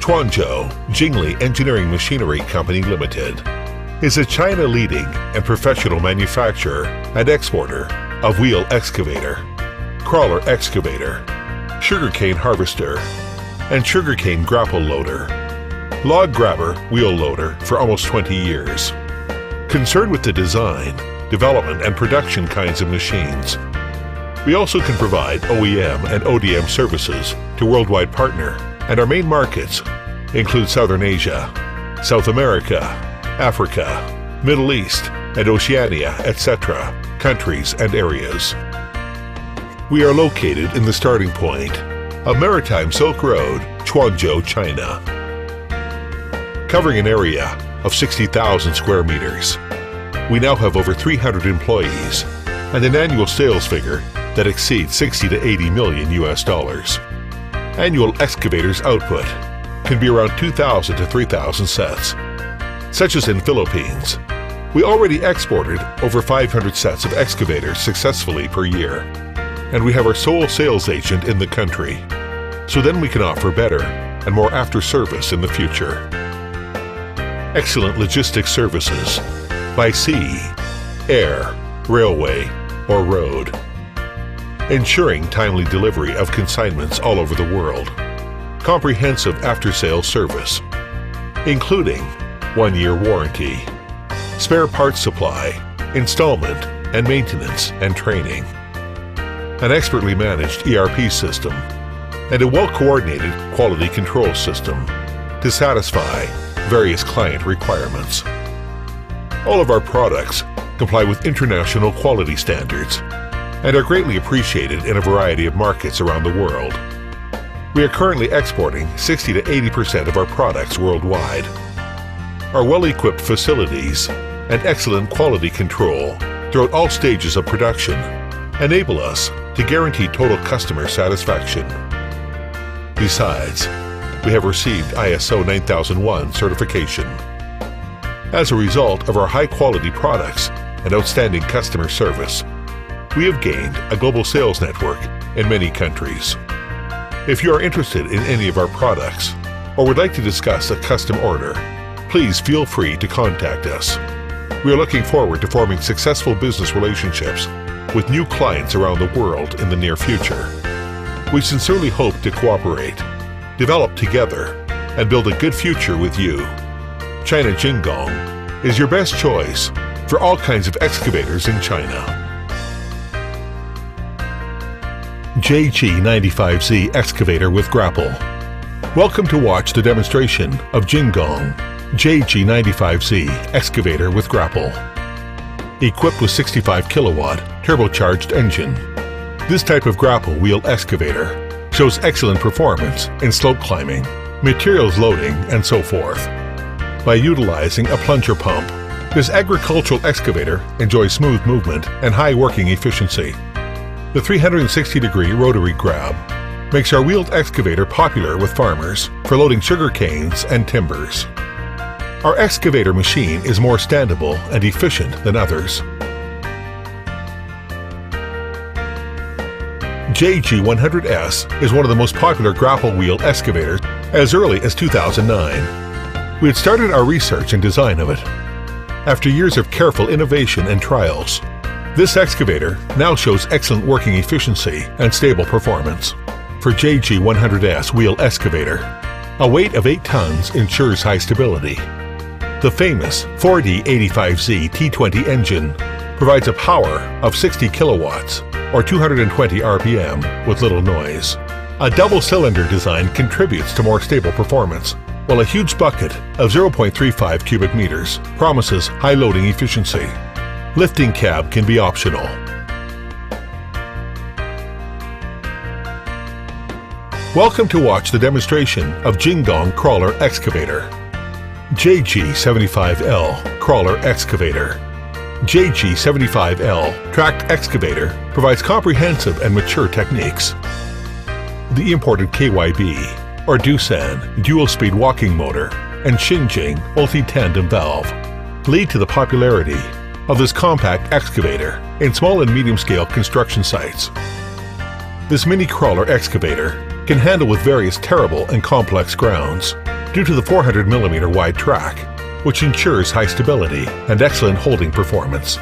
Quanzhou Jingli Engineering&Machinery Company Limited is a China-leading and professional manufacturer and exporter of wheel excavator, crawler excavator, sugarcane harvester, and sugarcane grapple loader, log grabber wheel loader for almost 20 years. Concerned with the design, development, and production kinds of machines, we also can provide OEM and ODM services to worldwide partner, and our main markets include Southern Asia, South America, Africa, Middle East, and Oceania, etc. countries and areas. We are located in the starting point of Maritime Silk Road, Quanzhou, China, covering an area of 60,000 square meters. We now have over 300 employees and an annual sales figure that exceeds 60 to 80 million US dollars. Annual excavators output can be around 2,000 to 3,000 sets. Such as in Philippines, we already exported over 500 sets of excavators successfully per year, and we have our sole sales agent in the country, so then we can offer better and more after-service in the future. Excellent logistics services by sea, air, railway, or road, ensuring timely delivery of consignments all over the world. Comprehensive after-sales service, including 1-year warranty, spare parts supply, installment and maintenance and training, an expertly managed ERP system, and a well-coordinated quality control system to satisfy various client requirements. All of our products comply with international quality standards and are greatly appreciated in a variety of markets around the world. We are currently exporting 60 to 80% of our products worldwide. Our well-equipped facilities and excellent quality control throughout all stages of production enable us to guarantee total customer satisfaction. Besides, we have received ISO 9001 certification. As a result of our high-quality products and outstanding customer service, we have gained a global sales network in many countries. If you are interested in any of our products or would like to discuss a custom order, please feel free to contact us. We are looking forward to forming successful business relationships with new clients around the world in the near future. We sincerely hope to cooperate, develop together, and build a good future with you. China JingGong is your best choice for all kinds of excavators in China. JG-95Z excavator with grapple. Welcome to watch the demonstration of JingGong JG-95Z excavator with grapple. Equipped with 65 kilowatt turbocharged engine, this type of grapple wheel excavator shows excellent performance in slope climbing, materials loading, and so forth. By utilizing a plunger pump, this agricultural excavator enjoys smooth movement and high working efficiency. The 360-degree rotary grab makes our wheeled excavator popular with farmers for loading sugar canes and timbers. Our excavator machine is more standable and efficient than others. JG100S is one of the most popular grapple wheel excavators as early as 2009. We had started our research and design of it. After years of careful innovation and trials, this excavator now shows excellent working efficiency and stable performance. For JG100S wheel excavator, a weight of 8 tons ensures high stability. The famous 4D85Z T20 engine provides a power of 60 kilowatts or 220 RPM with little noise. A double-cylinder design contributes to more stable performance, while a huge bucket of 0.35 cubic meters promises high loading efficiency. Lifting cab can be optional. Welcome to watch the demonstration of JingGong Crawler Excavator. JG75L Crawler Excavator. JG75L Tracked Excavator provides comprehensive and mature techniques. The imported KYB, or Doosan, dual-speed walking motor, and Xinjing multi-tandem valve lead to the popularity of this compact excavator in small and medium-scale construction sites. This mini crawler excavator can handle with various terrible and complex grounds, due to the 400mm wide track, which ensures high stability and excellent holding performance.